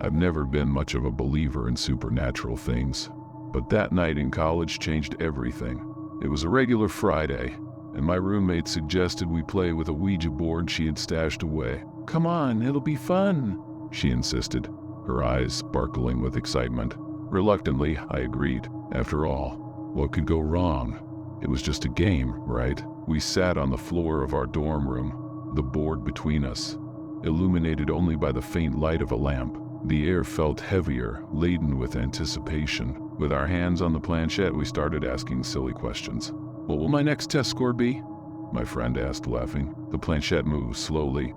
I've never been much of a believer in supernatural things, but that night in college changed everything. It was a regular Friday, and my roommate suggested we play with a Ouija board she had stashed away. "Come on, it'll be fun," she insisted, her eyes sparkling with excitement. Reluctantly, I agreed. After all, what could go wrong? It was just a game, right? We sat on the floor of our dorm room, the board between us, illuminated only by the faint light of a lamp. The air felt heavier, laden with anticipation. With our hands on the planchette, we started asking silly questions. "What will my next test score be?" my friend asked, laughing. The planchette moved slowly,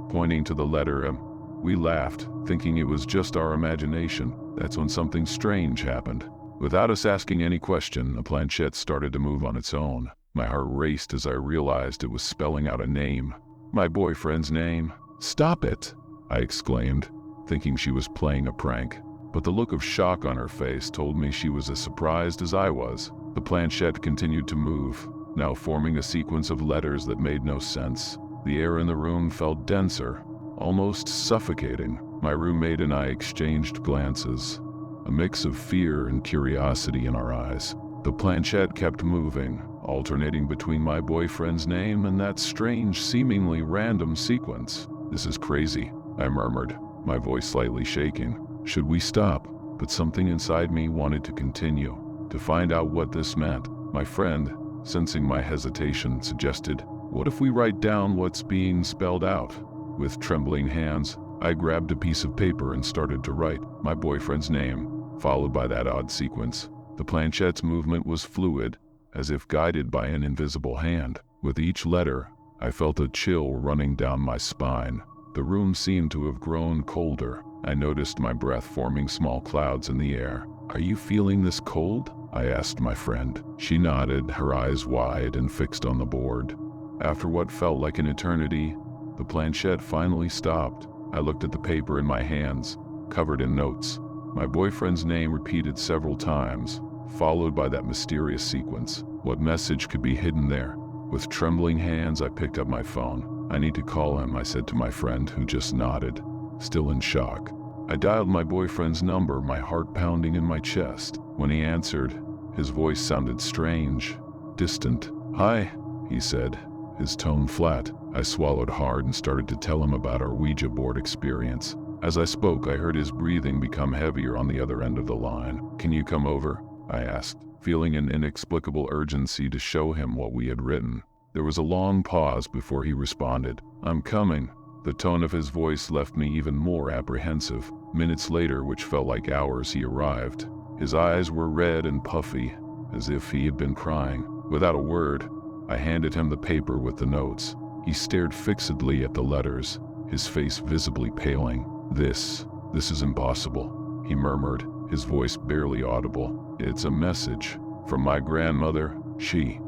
pointing to the letter M. We laughed, thinking it was just our imagination. That's when something strange happened. Without us asking any question, the planchette started to move on its own. My heart raced as I realized it was spelling out a name. My boyfriend's name. "Stop it!" I exclaimed, thinking she was playing a prank. But the look of shock on her face told me she was as surprised as I was. The planchette continued to move, now forming a sequence of letters that made no sense. The air in the room felt denser, almost suffocating. My roommate and I exchanged glances, a mix of fear and curiosity in our eyes. The planchette kept moving, alternating between my boyfriend's name and that strange, seemingly random sequence. "This is crazy," I murmured, my voice slightly shaking. Should we stop? But something inside me wanted to continue, to find out what this meant. My friend, sensing my hesitation, suggested, "What if we write down what's being spelled out?" With trembling hands, I grabbed a piece of paper and started to write my boyfriend's name, followed by that odd sequence. The planchette's movement was fluid, as if guided by an invisible hand. With each letter, I felt a chill running down my spine. The room seemed to have grown colder. I noticed my breath forming small clouds in the air. "Are you feeling this cold?" I asked my friend. She nodded, her eyes wide and fixed on the board. After what felt like an eternity, the planchette finally stopped. I looked at the paper in my hands, covered in notes. My boyfriend's name repeated several times, followed by that mysterious sequence. What message could be hidden there? With trembling hands, I picked up my phone. "I need to call him," I said to my friend, who just nodded, still in shock. I dialed my boyfriend's number, my heart pounding in my chest. When he answered, his voice sounded strange, distant. "Hi," he said, his tone flat. I swallowed hard and started to tell him about our Ouija board experience. As I spoke, I heard his breathing become heavier on the other end of the line. "Can you come over?" I asked, feeling an inexplicable urgency to show him what we had written. There was a long pause before he responded. "I'm coming." The tone of his voice left me even more apprehensive. Minutes later, which felt like hours, he arrived. His eyes were red and puffy, as if he had been crying. Without a word, I handed him the paper with the notes. He stared fixedly at the letters, his face visibly paling. This is impossible," he murmured, his voice barely audible. "It's a message from my grandmother. She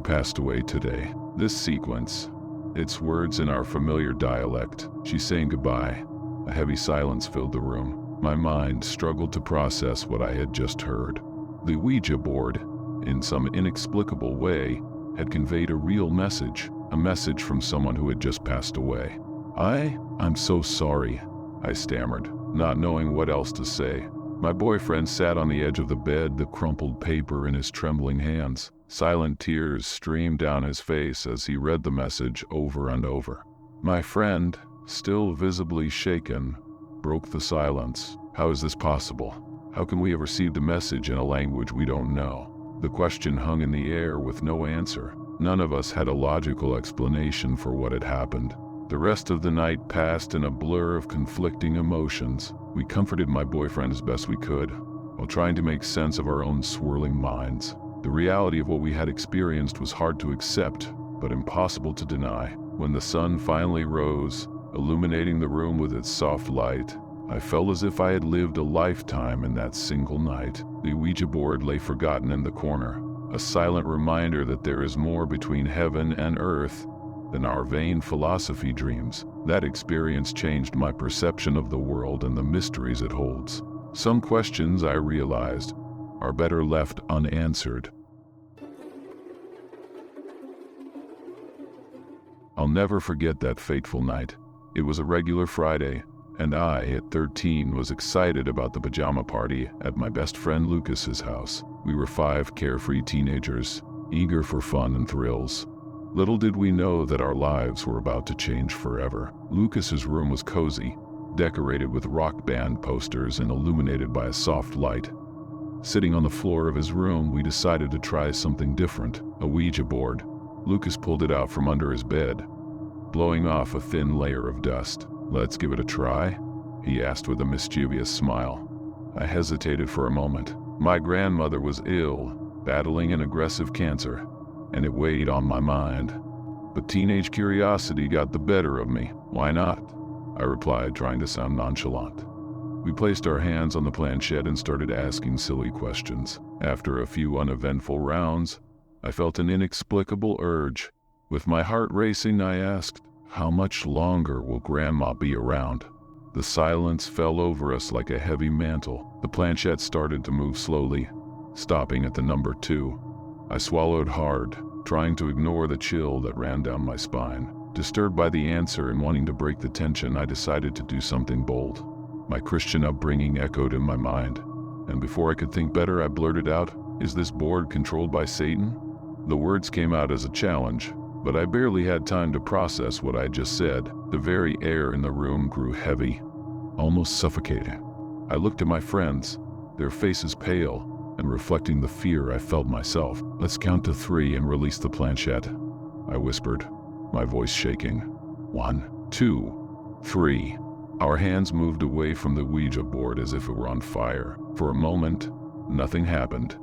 passed away today. This sequence, it's words in our familiar dialect. She's saying goodbye." A heavy silence filled the room. My mind struggled to process what I had just heard. The Ouija board, in some inexplicable way, had conveyed a real message, a message from someone who had just passed away. I'm so sorry," I stammered, not knowing what else to say. My boyfriend sat on the edge of the bed, the crumpled paper in his trembling hands. Silent tears streamed down his face as he read the message over and over. My friend, still visibly shaken, broke the silence. "How is this possible? How can we have received a message in a language we don't know?" The question hung in the air with no answer. None of us had a logical explanation for what had happened. The rest of the night passed in a blur of conflicting emotions. We comforted my boyfriend as best we could, while trying to make sense of our own swirling minds. The reality of what we had experienced was hard to accept, but impossible to deny. When the sun finally rose, illuminating the room with its soft light, I felt as if I had lived a lifetime in that single night. The Ouija board lay forgotten in the corner, a silent reminder that there is more between heaven and earth than our vain philosophy dreams. That experience changed my perception of the world and the mysteries it holds. Some questions, I realized, are better left unanswered. I'll never forget that fateful night. It was a regular Friday, And I, at 13, was excited about the pajama party at my best friend Lucas's house. We were 5 carefree teenagers, eager for fun and thrills. Little did we know that our lives were about to change forever. Lucas's room was cozy, decorated with rock band posters and illuminated by a soft light. Sitting on the floor of his room, we decided to try something different, a Ouija board. Lucas pulled it out from under his bed, blowing off a thin layer of dust. "Let's give it a try?" he asked with a mischievous smile. I hesitated for a moment. My grandmother was ill, battling an aggressive cancer, and it weighed on my mind. But teenage curiosity got the better of me. "Why not?" I replied, trying to sound nonchalant. We placed our hands on the planchette and started asking silly questions. After a few uneventful rounds, I felt an inexplicable urge. With my heart racing, I asked, "How much longer will Grandma be around?" The silence fell over us like a heavy mantle. The planchette started to move slowly, stopping at the number 2. I swallowed hard, trying to ignore the chill that ran down my spine. Disturbed by the answer and wanting to break the tension, I decided to do something bold. My Christian upbringing echoed in my mind, and before I could think better, I blurted out, "Is this board controlled by Satan?" The words came out as a challenge, but I barely had time to process what I just said. The very air in the room grew heavy, almost suffocating. I looked at my friends, their faces pale and reflecting the fear I felt myself. "Let's count to 3 and release the planchette," I whispered, my voice shaking. 1, 2, 3. Our hands moved away from the Ouija board as if it were on fire. For a moment, nothing happened.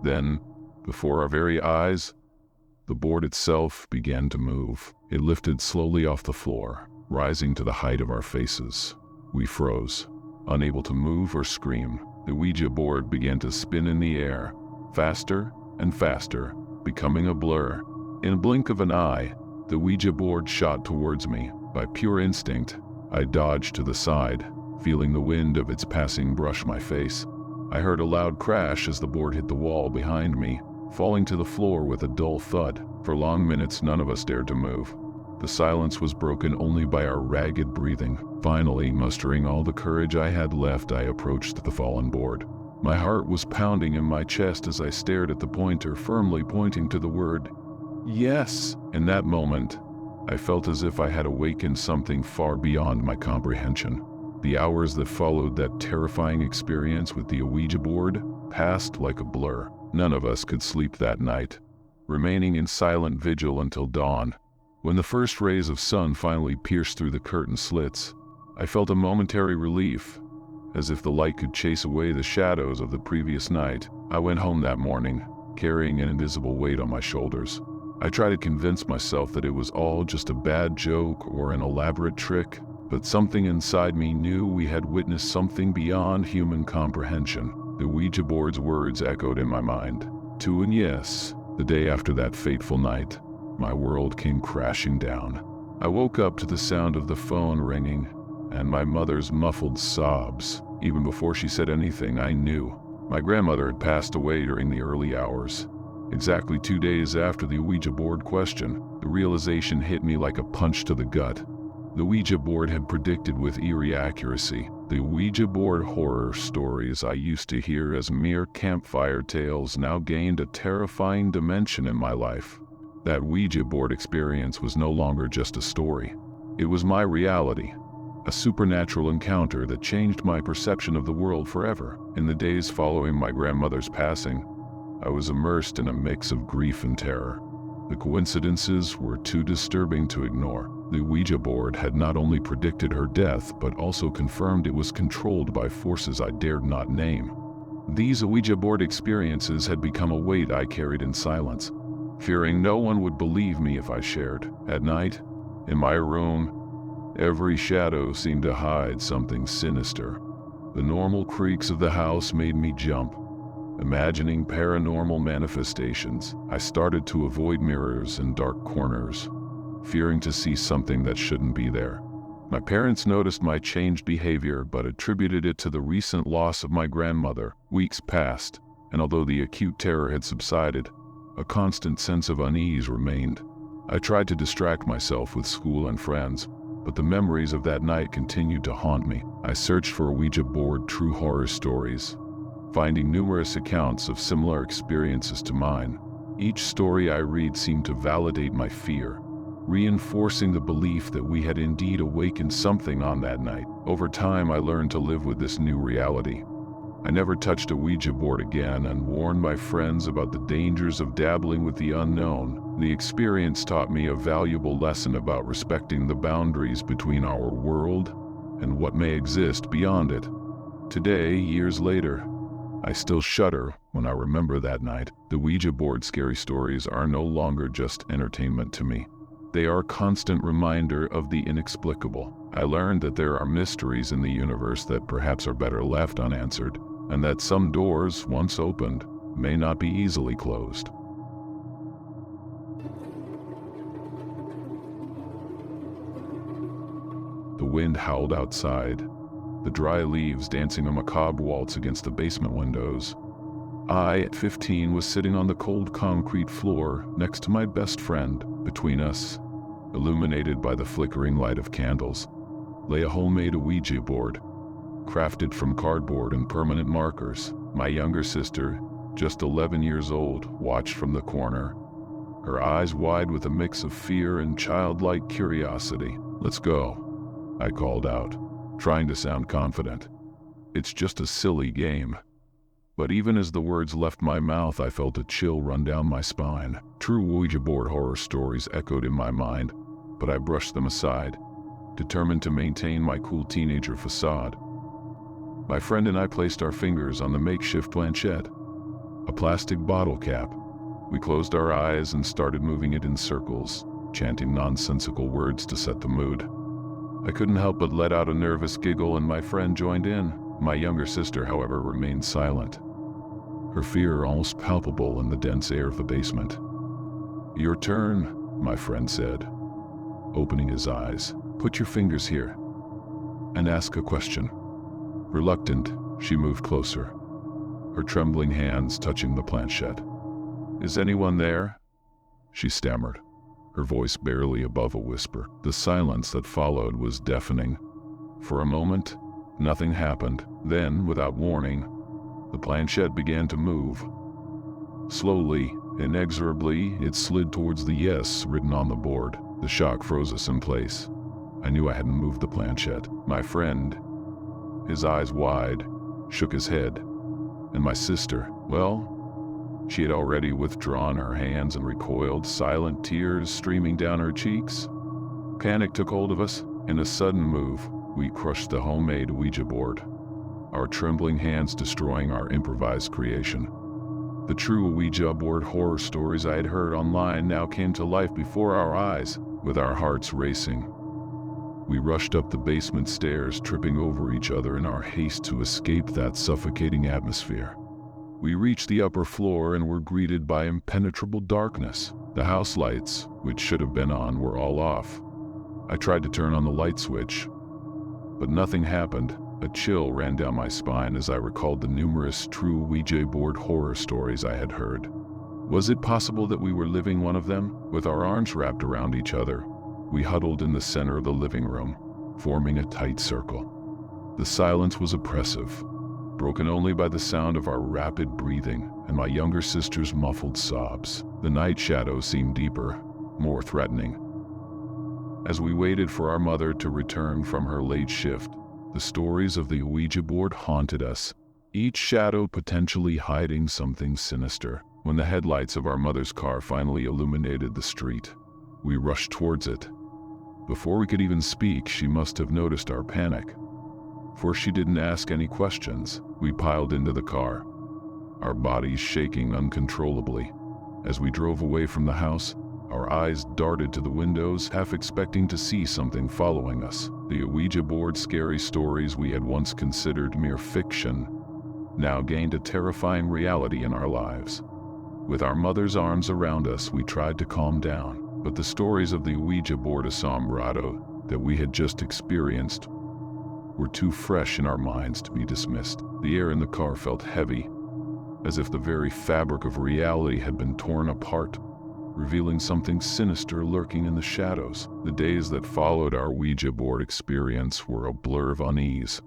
Then, before our very eyes, the board itself began to move. It lifted slowly off the floor, rising to the height of our faces. We froze, unable to move or scream. The Ouija board began to spin in the air, faster and faster, becoming a blur. In a blink of an eye, the Ouija board shot towards me. By pure instinct, I dodged to the side, feeling the wind of its passing brush my face. I heard a loud crash as the board hit the wall behind me, falling to the floor with a dull thud. For long minutes, none of us dared to move. The silence was broken only by our ragged breathing. Finally, mustering all the courage I had left, I approached the fallen board. My heart was pounding in my chest as I stared at the pointer, firmly pointing to the word, "Yes." In that moment, I felt as if I had awakened something far beyond my comprehension. The hours that followed that terrifying experience with the Ouija board passed like a blur. None of us could sleep that night, remaining in silent vigil until dawn. When the first rays of sun finally pierced through the curtain slits, I felt a momentary relief, as if the light could chase away the shadows of the previous night. I went home that morning, carrying an invisible weight on my shoulders. I tried to convince myself that it was all just a bad joke or an elaborate trick, but something inside me knew we had witnessed something beyond human comprehension. The Ouija board's words echoed in my mind. 2 and yes. The day after that fateful night, my world came crashing down. I woke up to the sound of the phone ringing and my mother's muffled sobs. Even before she said anything, I knew. My grandmother had passed away during the early hours. Exactly 2 days after the Ouija board question, the realization hit me like a punch to the gut. The Ouija board had predicted with eerie accuracy. The Ouija board horror stories I used to hear as mere campfire tales now gained a terrifying dimension in my life. That Ouija board experience was no longer just a story. It was my reality, a supernatural encounter that changed my perception of the world forever. In the days following my grandmother's passing, I was immersed in a mix of grief and terror. The coincidences were too disturbing to ignore. The Ouija board had not only predicted her death, but also confirmed it was controlled by forces I dared not name. These Ouija board experiences had become a weight I carried in silence, fearing no one would believe me if I shared. At night, in my room, every shadow seemed to hide something sinister. The normal creaks of the house made me jump. Imagining paranormal manifestations, I started to avoid mirrors and dark corners, fearing to see something that shouldn't be there. My parents noticed my changed behavior but attributed it to the recent loss of my grandmother. Weeks passed, and although the acute terror had subsided, a constant sense of unease remained. I tried to distract myself with school and friends, but the memories of that night continued to haunt me. I searched for Ouija board true horror stories, finding numerous accounts of similar experiences to mine. Each story I read seemed to validate my fear, reinforcing the belief that we had indeed awakened something on that night. Over time, I learned to live with this new reality. I never touched a Ouija board again and warned my friends about the dangers of dabbling with the unknown. The experience taught me a valuable lesson about respecting the boundaries between our world and what may exist beyond it. Today, years later, I still shudder when I remember that night. The Ouija board scary stories are no longer just entertainment to me. They are a constant reminder of the inexplicable. I learned that there are mysteries in the universe that perhaps are better left unanswered, and that some doors, once opened, may not be easily closed. The wind howled outside, the dry leaves dancing a macabre waltz against the basement windows. I, at 15, was sitting on the cold concrete floor next to my best friend. Between us, illuminated by the flickering light of candles, lay a homemade Ouija board, crafted from cardboard and permanent markers. My younger sister, just 11 years old, watched from the corner, her eyes wide with a mix of fear and childlike curiosity. "Let's go," I called out, trying to sound confident. "It's just a silly game." But even as the words left my mouth, I felt a chill run down my spine. True Ouija board horror stories echoed in my mind, but I brushed them aside, determined to maintain my cool teenager facade. My friend and I placed our fingers on the makeshift planchette, a plastic bottle cap. We closed our eyes and started moving it in circles, chanting nonsensical words to set the mood. I couldn't help but let out a nervous giggle, and my friend joined in. My younger sister, however, remained silent, her fear almost palpable in the dense air of the basement. "Your turn," my friend said, opening his eyes. "Put your fingers here and ask a question." Reluctant, she moved closer, her trembling hands touching the planchette. "Is anyone there?" she stammered, her voice barely above a whisper. The silence that followed was deafening. For a moment, nothing happened. Then, without warning, the planchette began to move. Slowly, inexorably, it slid towards the yes written on the board. The shock froze us in place. I knew I hadn't moved the planchette. My friend, his eyes wide, shook his head. And my sister, well, she had already withdrawn her hands and recoiled, silent tears streaming down her cheeks. Panic took hold of us. In a sudden move, we crushed the homemade Ouija board, our trembling hands destroying our improvised creation. The true Ouija board horror stories I had heard online now came to life before our eyes, with our hearts racing. We rushed up the basement stairs, tripping over each other in our haste to escape that suffocating atmosphere. We reached the upper floor and were greeted by impenetrable darkness. The house lights, which should have been on, were all off. I tried to turn on the light switch, but nothing happened. A chill ran down my spine as I recalled the numerous true Ouija board horror stories I had heard. Was it possible that we were living one of them? With our arms wrapped around each other, we huddled in the center of the living room, forming a tight circle. The silence was oppressive, broken only by the sound of our rapid breathing and my younger sister's muffled sobs. The night shadows seemed deeper, more threatening. As we waited for our mother to return from her late shift, the stories of the Ouija board haunted us, each shadow potentially hiding something sinister. When the headlights of our mother's car finally illuminated the street, we rushed towards it. Before we could even speak, she must have noticed our panic, for she didn't ask any questions. We piled into the car, our bodies shaking uncontrollably. As we drove away from the house, our eyes darted to the windows, half expecting to see something following us. The Ouija board scary stories we had once considered mere fiction now gained a terrifying reality in our lives. With our mother's arms around us, we tried to calm down, but the stories of the Ouija board assombrado that we had just experienced were too fresh in our minds to be dismissed. The air in the car felt heavy, as if the very fabric of reality had been torn apart, revealing something sinister lurking in the shadows. The days that followed our Ouija board experience were a blur of unease.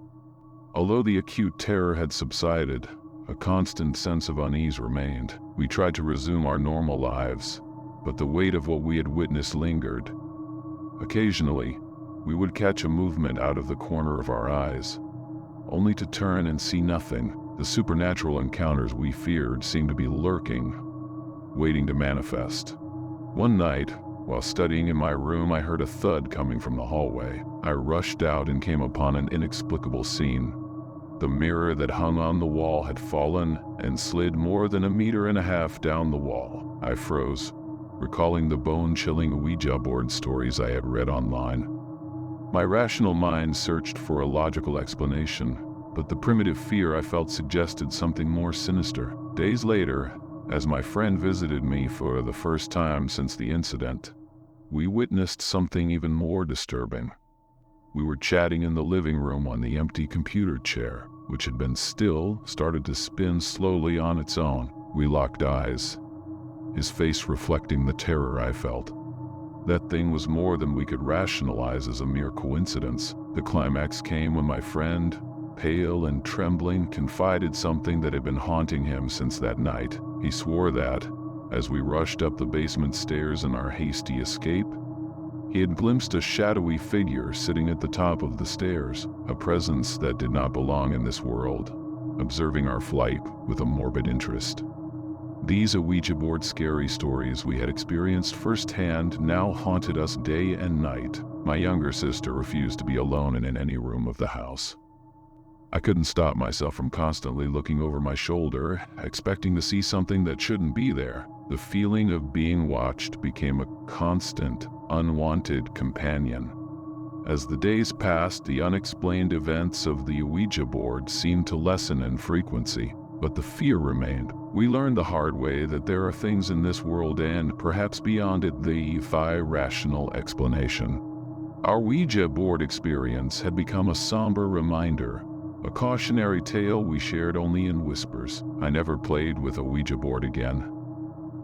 Although the acute terror had subsided, a constant sense of unease remained. We tried to resume our normal lives, but the weight of what we had witnessed lingered. Occasionally, we would catch a movement out of the corner of our eyes, only to turn and see nothing. The supernatural encounters we feared seemed to be lurking, waiting to manifest. One night, while studying in my room, I heard a thud coming from the hallway. I rushed out and came upon an inexplicable scene. The mirror that hung on the wall had fallen and slid more than 1.5 meters down the wall. I froze, recalling the bone-chilling Ouija board stories I had read online. My rational mind searched for a logical explanation, but the primitive fear I felt suggested something more sinister. Days later, as my friend visited me for the first time since the incident, we witnessed something even more disturbing. We were chatting in the living room when the empty computer chair, which had been still, started to spin slowly on its own. We locked eyes, his face reflecting the terror I felt. That thing was more than we could rationalize as a mere coincidence. The climax came when my friend, pale and trembling, confided something that had been haunting him since that night. He swore that, as we rushed up the basement stairs in our hasty escape, he had glimpsed a shadowy figure sitting at the top of the stairs, a presence that did not belong in this world, observing our flight with a morbid interest. These Ouija board scary stories we had experienced firsthand now haunted us day and night. My younger sister refused to be alone in any room of the house. I couldn't stop myself from constantly looking over my shoulder, expecting to see something that shouldn't be there. The feeling of being watched became a constant, unwanted companion. As the days passed, the unexplained events of the Ouija board seemed to lessen in frequency, but the fear remained. We learned the hard way that there are things in this world and, perhaps beyond it, the defy rational explanation. Our Ouija board experience had become a somber reminder, a cautionary tale we shared only in whispers. I never played with a Ouija board again.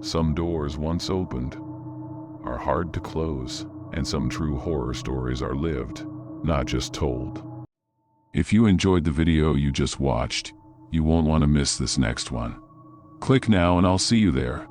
Some doors once opened are hard to close, and some true horror stories are lived, not just told. If you enjoyed the video you just watched, you won't want to miss this next one. Click now and I'll see you there.